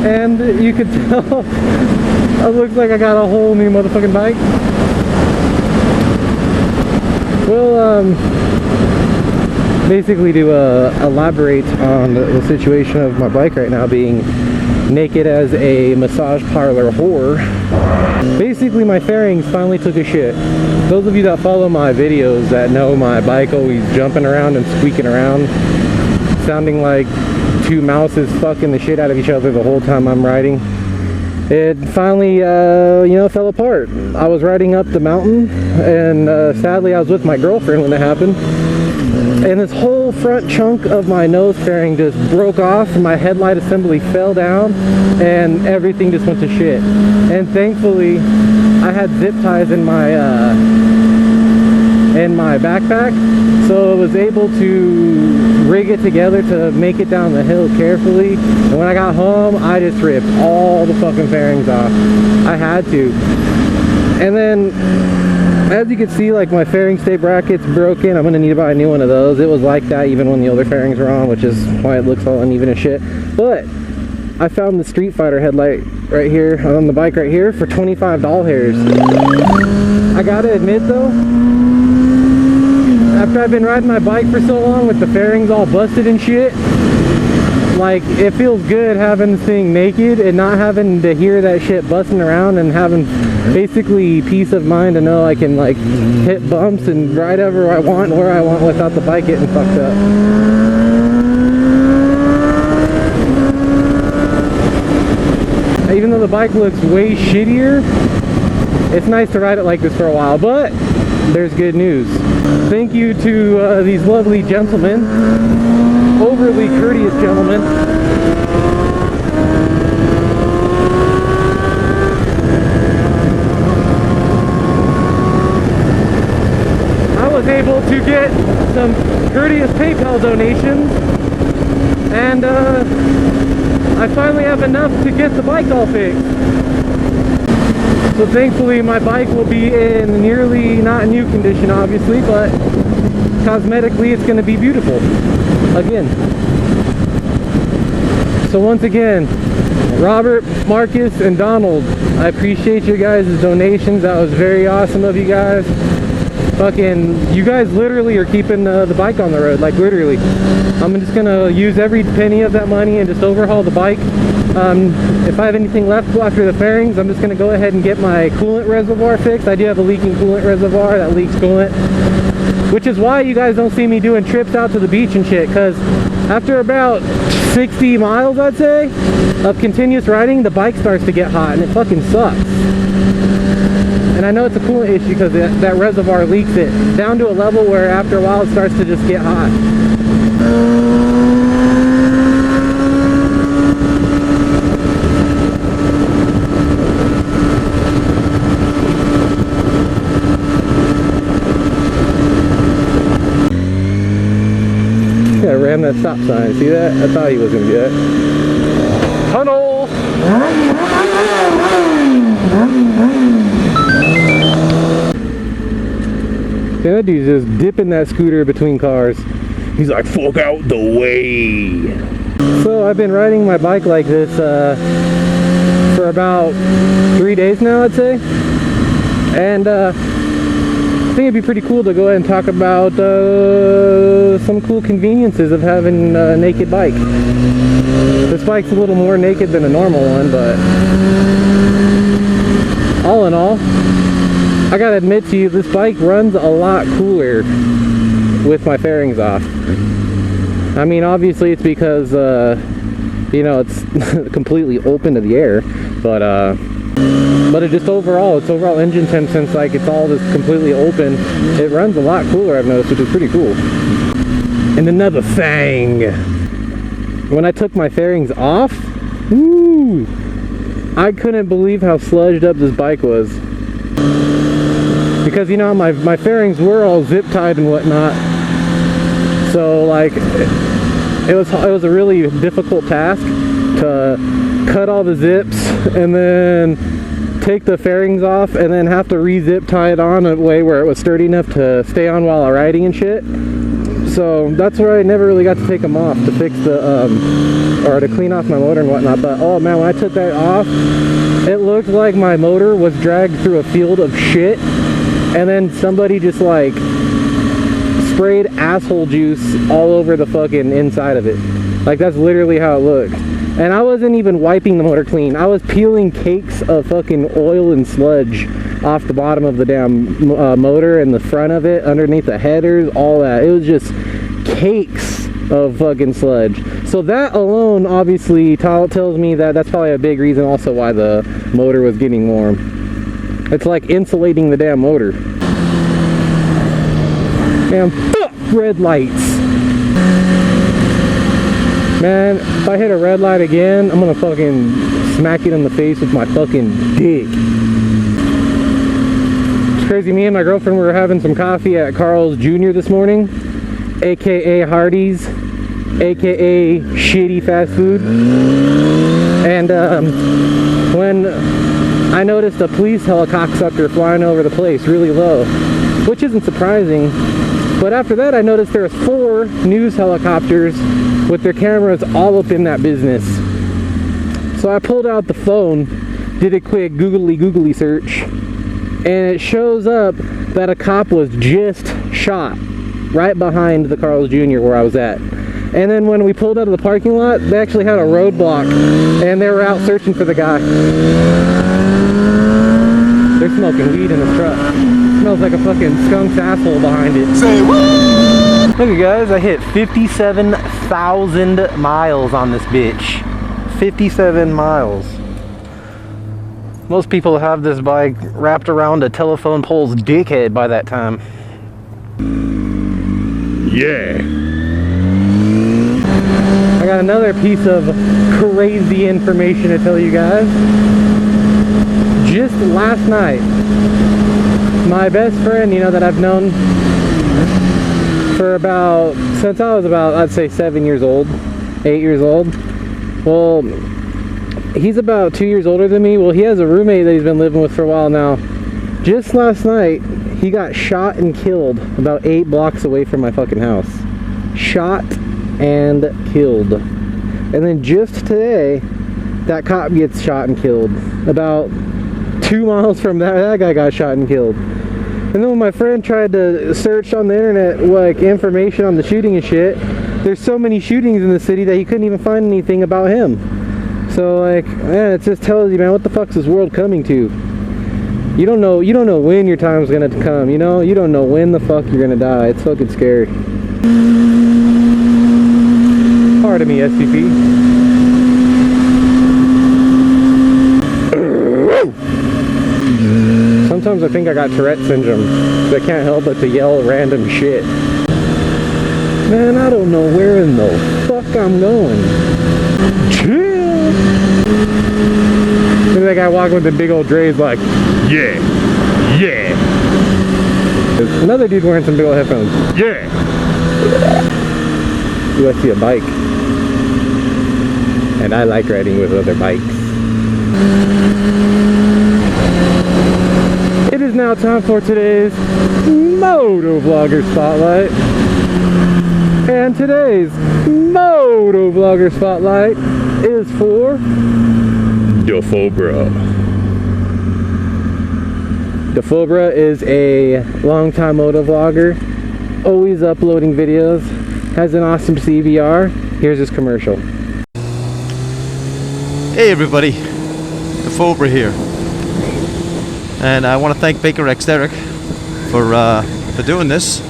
and you could tell it looks like I got a whole new motherfucking bike. Well, basically to elaborate on the situation of my bike right now being naked as a massage parlor whore. Basically, my fairings finally took a shit. Those of you that follow my videos that know my bike always jumping around and squeaking around, sounding like two mouses fucking the shit out of each other the whole time I'm riding. It finally, you know, fell apart. I was riding up the mountain, and sadly I was with my girlfriend when it happened. And this whole front chunk of my nose fairing just broke off, and my headlight assembly fell down, and everything just went to shit. And thankfully, I had zip ties in my backpack, so I was able to rig it together to make it down the hill carefully. And when I got home, I just ripped all the fucking fairings off. I had to. And then, as you can see, like, my fairing stay bracket's broken. I'm gonna need to buy a new one of those. It was like that even when the older fairings were on, which is why it looks all uneven as shit. But I found the Street Fighter headlight right here on the bike right here for 25 doll hairs. I gotta admit though, after I've been riding my bike for so long with the fairings all busted and shit, like, it feels good having this thing naked and not having to hear that shit busting around, and having basically peace of mind to know I can, like, hit bumps and ride ever I want, where I want, without the bike getting fucked up. Even though the bike looks way shittier, it's nice to ride it like this for a while. But there's good news. Thank you to these lovely gentlemen, overly courteous gentlemen. I was able to get some courteous PayPal donations, and I finally have enough to get the bike all fixed. So thankfully my bike will be in nearly, not new condition obviously, but cosmetically it's going to be beautiful again. So once again, Robert, Marcus, and Donald, I appreciate your guys' donations. That was very awesome of you guys. Fucking, you guys literally are keeping the bike on the road, like literally. I'm just gonna use every penny of that money and just overhaul the bike. If I have anything left after the fairings, I'm just gonna go ahead and get my coolant reservoir fixed. I do have a leaking coolant reservoir that leaks coolant, which is why you guys don't see me doing trips out to the beach and shit, because after about 60 miles, I'd say, of continuous riding, the bike starts to get hot, and it fucking sucks. And I know it's a coolant issue because that reservoir leaks it down to a level where after a while it starts to just get hot. Yeah, I ran that stop sign. See that? I thought he was gonna do that. Tunnel! Yeah, that dude's just dipping that scooter between cars. He's like, fuck out the way. So I've been riding my bike like this for about 3 days now, I'd say. And I think it'd be pretty cool to go ahead and talk about some cool conveniences of having a naked bike. This bike's a little more naked than a normal one, but all in all, I gotta admit to you, this bike runs a lot cooler with my fairings off. I mean, obviously it's because, you know, it's completely open to the air, but it just overall, its overall engine temp, since like it's all just completely open, it runs a lot cooler, I've noticed, which is pretty cool. And another thing, when I took my fairings off, woo, I couldn't believe how sludged up this bike was. Because, you know, my fairings were all zip tied and whatnot, so like it was a really difficult task to cut all the zips and then take the fairings off and then have to re-zip tie it on a way where it was sturdy enough to stay on while I'm riding and shit. So that's where I never really got to take them off to fix the, or to clean off my motor and whatnot. But oh man, when I took that off, it looked like my motor was dragged through a field of shit. And then somebody just like sprayed asshole juice all over the fucking inside of it. Like that's literally how it looked. And I wasn't even wiping the motor clean. I was peeling cakes of fucking oil and sludge off the bottom of the damn motor and the front of it, underneath the headers, all that. It was just cakes of fucking sludge. So that alone obviously tells me that that's probably a big reason also why the motor was getting warm. It's like insulating the damn motor. Damn, red lights. Man, if I hit a red light again, I'm gonna fucking smack it in the face with my fucking dick. It's crazy, me and my girlfriend were having some coffee at Carl's Jr. this morning, aka Hardee's, aka shitty fast food. And when I noticed a police helicopter flying over the place really low, which isn't surprising, but after that I noticed there was 4 news helicopters with their cameras all up in that business. So I pulled out the phone, did a quick googly search, and it shows up that a cop was just shot right behind the Carl's Jr. where I was at. And then when we pulled out of the parking lot, they actually had a roadblock and they were out searching for the guy. They're smoking weed in the truck. It smells like a fucking skunk's asshole behind it. Say what? Look, guys, I hit 57,000 miles on this bitch. 57 miles. Most people have this bike wrapped around a telephone pole's dickhead by that time. Yeah. I got another piece of crazy information to tell you guys. Just last night, my best friend, you know, that I've known for since I was about, I'd say 7 years old, 8 years old. Well, he's about 2 years older than me. Well, he has a roommate that he's been living with for a while now. Just last night, he got shot and killed about 8 blocks away from my fucking house. Shot and killed. And then just today, that cop gets shot and killed. About 2 miles from that guy got shot and killed. And then when my friend tried to search on the internet like information on the shooting and shit, there's so many shootings in the city that he couldn't even find anything about him. So like, man, it just tells you, man, what the fuck's this world coming to? You don't know when your time's gonna come, you know? You don't know when the fuck you're gonna die. It's fucking scary. Pardon me, SCP. Sometimes I think I got Tourette syndrome, so I can't help but to yell random shit. Man, I don't know where in the fuck I'm going. Chill! Look at that guy walking with the big old dreads like, yeah, yeah. There's another dude wearing some big old headphones. Yeah! Ooh, I see a bike. And I like riding with other bikes. It is now time for today's Motovlogger Spotlight. And today's Motovlogger Spotlight is for Defobra. Defobra is a longtime motovlogger, always uploading videos, has an awesome CVR. Here's his commercial. Hey everybody, Defobra here. And I want to thank Baker X Derek for doing this.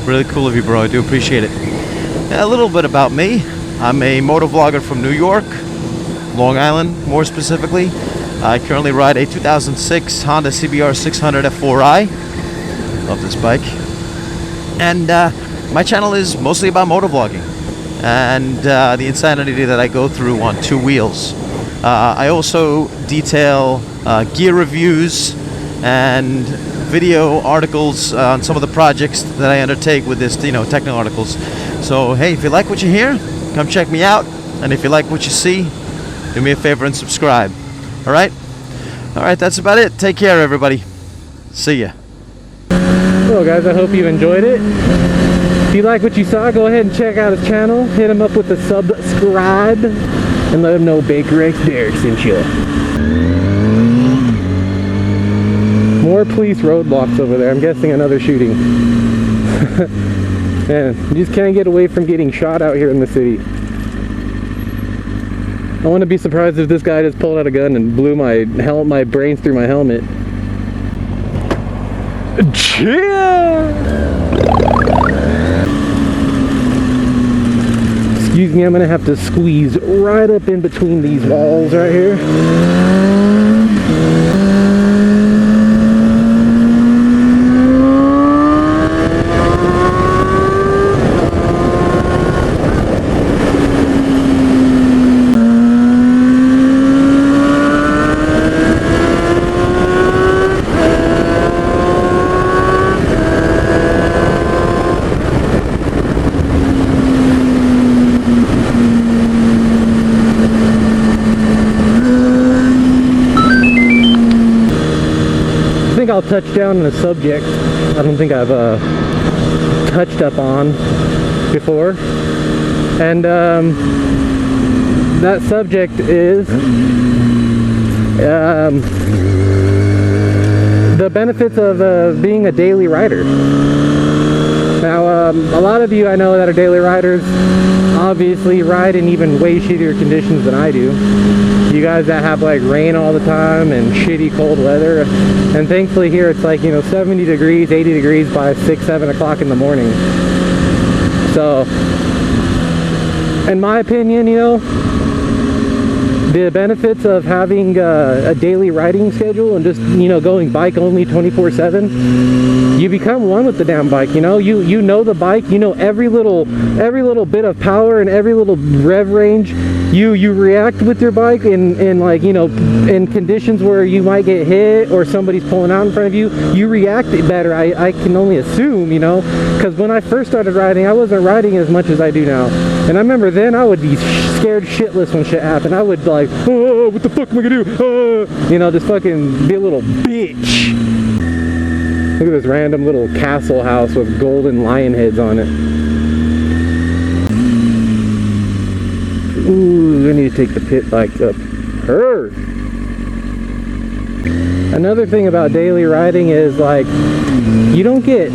Really cool of you, bro. I do appreciate it. And a little bit about me. I'm a motovlogger from New York, Long Island, more specifically. I currently ride a 2006 Honda CBR 600 F4i. Love this bike. And my channel is mostly about motovlogging and the insanity that I go through on 2 wheels. I also detail gear reviews and video articles on some of the projects that I undertake with this, technical articles. So hey, if you like what you hear, come check me out. And if you like what you see, do me a favor and subscribe. Alright, that's about it. Take care, everybody. See ya. Well guys, I hope you enjoyed it. If you like what you saw, go ahead and check out his channel. Hit him up with a subscribe and let him know Baker X Derek sent you. More police roadblocks over there. I'm guessing another shooting. Man, you just can't get away from getting shot out here in the city. I wouldn't be surprised if this guy just pulled out a gun and blew my brains through my helmet. Excuse me, I'm gonna have to squeeze right up in between these walls right here. I'll touch down on a subject I don't think I've touched up on before, and that subject is the benefits of being a daily rider. Now, a lot of you I know that are daily riders obviously ride in even way shittier conditions than I do. You guys that have like rain all the time and shitty cold weather, and thankfully here it's like, you know, 70 degrees, 80 degrees by 6, 7 o'clock in the morning. So, in my opinion, you know, the benefits of having a daily riding schedule and just, you know, going bike only 24/7, you become one with the damn bike. You know, you know the bike, you know every little bit of power and every little rev range. You react with your bike in like, you know, in conditions where you might get hit or somebody's pulling out in front of you. You react better. I can only assume, you know, because when I first started riding, I wasn't riding as much as I do now. And I remember then I would be scared shitless when shit happened. I would like, oh, what the fuck am I gonna do? You know, just fucking be a little bitch. Look at this random little castle house with golden lion heads on it. Ooh, I need to take the pit bike up. Her. Another thing about daily riding is like you don't get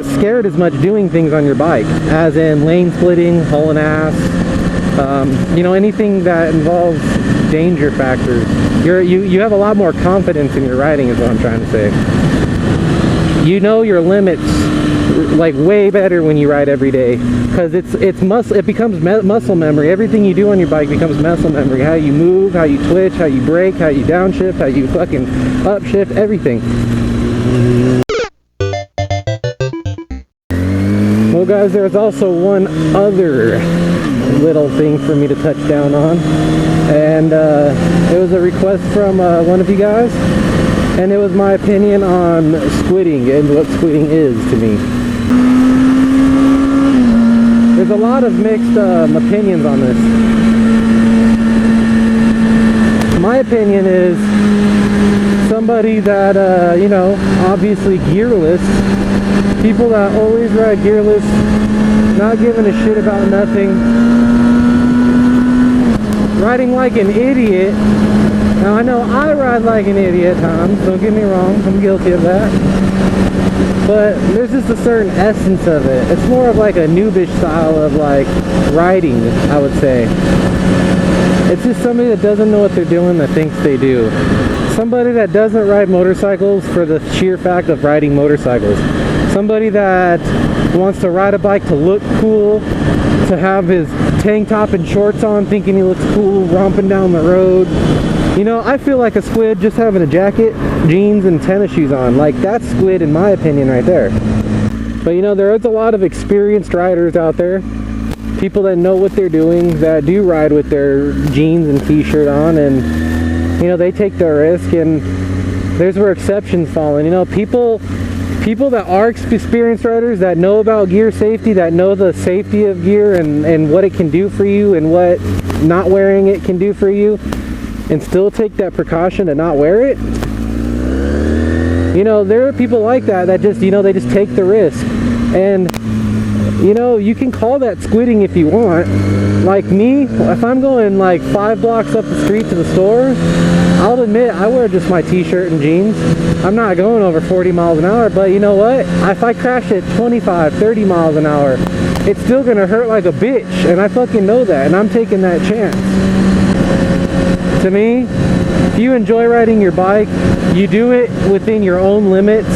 scared as much doing things on your bike, as in lane splitting, hauling ass, you know, anything that involves danger factors. You have a lot more confidence in your riding is what I'm trying to say. You know your limits like way better when you ride every day, because it becomes muscle memory. Everything you do on your bike becomes muscle memory. How you move, how you twitch, how you brake, how you downshift, how you fucking upshift, everything. Well guys, there's also one other little thing for me to touch down on, and it was a request from one of you guys, and it was my opinion on squidding and what squidding is to me. There's a lot of mixed opinions on this. My opinion is somebody that, you know, obviously gearless, people that always ride gearless, not giving a shit about nothing, riding like an idiot. Now I know I ride like an idiot at times, don't get me wrong, I'm guilty of that. But there's just a certain essence of it. It's more of like a noobish style of like riding, I would say. It's just somebody that doesn't know what they're doing that thinks they do. Somebody that doesn't ride motorcycles for the sheer fact of riding motorcycles. Somebody that wants to ride a bike to look cool, to have his tank top and shorts on thinking he looks cool romping down the road. You know, I feel like a squid just having a jacket, jeans, and tennis shoes on. Like, that's squid in my opinion right there. But you know, there is a lot of experienced riders out there. People that know what they're doing, that do ride with their jeans and t-shirt on, and you know, they take their risk, and there's where exceptions fall in. You know, people that are experienced riders, that know about gear safety, that know the safety of gear and what it can do for you and what not wearing it can do for you, and still take that precaution to not wear it, You know, there are people like that just, you know, they just take the risk. And you know, you can call that squidding if you want. Like me, if I'm going like 5 blocks up the street to the store, I'll admit I wear just my t-shirt and jeans. I'm not going over 40 miles an hour, but you know what? If I crash at 25, 30 miles an hour, it's still gonna hurt like a bitch, and I fucking know that, and I'm taking that chance. To me, if you enjoy riding your bike, you do it within your own limits.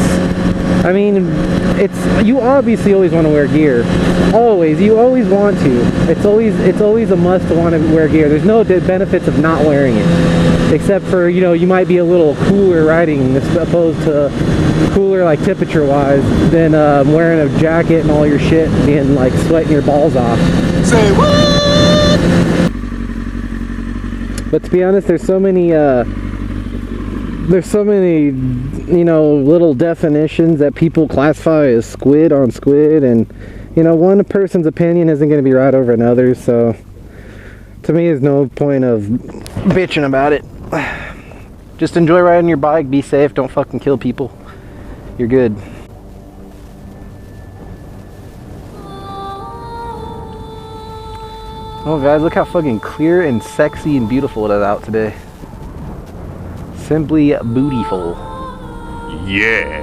I mean, you obviously always want to wear gear. Always. You always want to. It's always a must to want to wear gear. There's no benefits of not wearing it. Except for, you know, you might be a little cooler riding as opposed to cooler like temperature wise than wearing a jacket and all your shit and being like sweating your balls off. Say what? But to be honest, there's so many, you know, little definitions that people classify as squid on squid, and you know, one person's opinion isn't going to be right over another, so to me there's no point of bitching about it. Just enjoy riding your bike, be safe, don't fucking kill people. You're good. Oh guys, look how fucking clear and sexy and beautiful it is out today. Simply bootyful. Yeah.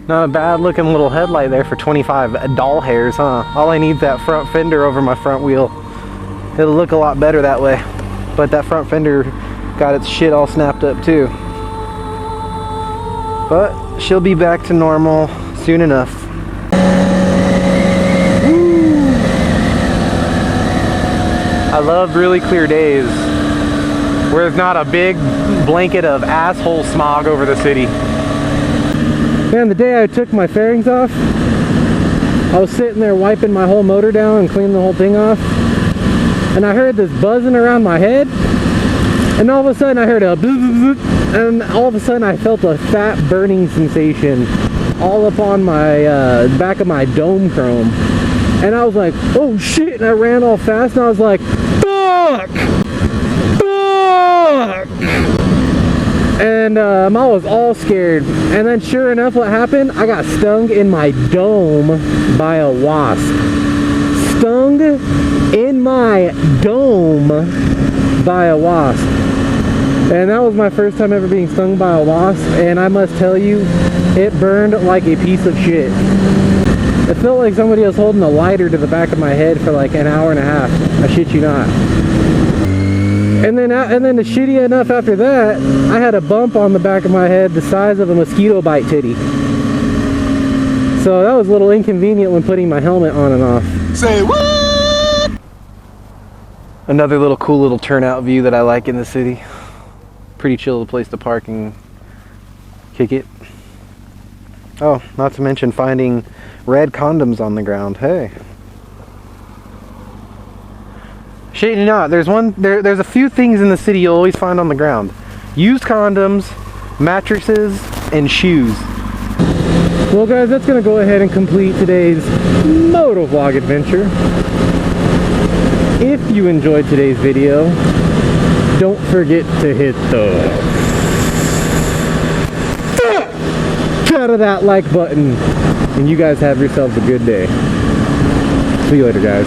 Not a bad looking little headlight there for 25 doll hairs, huh? All I need is that front fender over my front wheel. It'll look a lot better that way. But that front fender got its shit all snapped up too. But she'll be back to normal soon enough. I love really clear days where there's not a big blanket of asshole smog over the city. Man, the day I took my fairings off, I was sitting there wiping my whole motor down and cleaning the whole thing off, and I heard this buzzing around my head, and all of a sudden I heard a bzz, and all of a sudden I felt a fat burning sensation all up on my back of my dome chrome, and I was like, oh shit, and I ran all fast, and I was like, fuck! Fuck! And I was all scared, and then sure enough, what happened? I got stung in my dome by a wasp. Stung in my dome by a wasp. And that was my first time ever being stung by a wasp, and I must tell you, it burned like a piece of shit. It felt like somebody was holding a lighter to the back of my head for like an hour and a half. I shit you not. And then the shitty enough after that, I had a bump on the back of my head the size of a mosquito bite titty. So that was a little inconvenient when putting my helmet on and off. Say what? Another little cool little turnout view that I like in the city. Pretty chill place to park and kick it. Oh, not to mention finding red condoms on the ground. Hey. Shit you not, there's a few things in the city you'll always find on the ground. Used condoms, mattresses, and shoes. Well guys, that's gonna go ahead and complete today's motovlog adventure. If you enjoyed today's video, don't forget to hit the out of that like button, and you guys have yourselves a good day. See you later guys.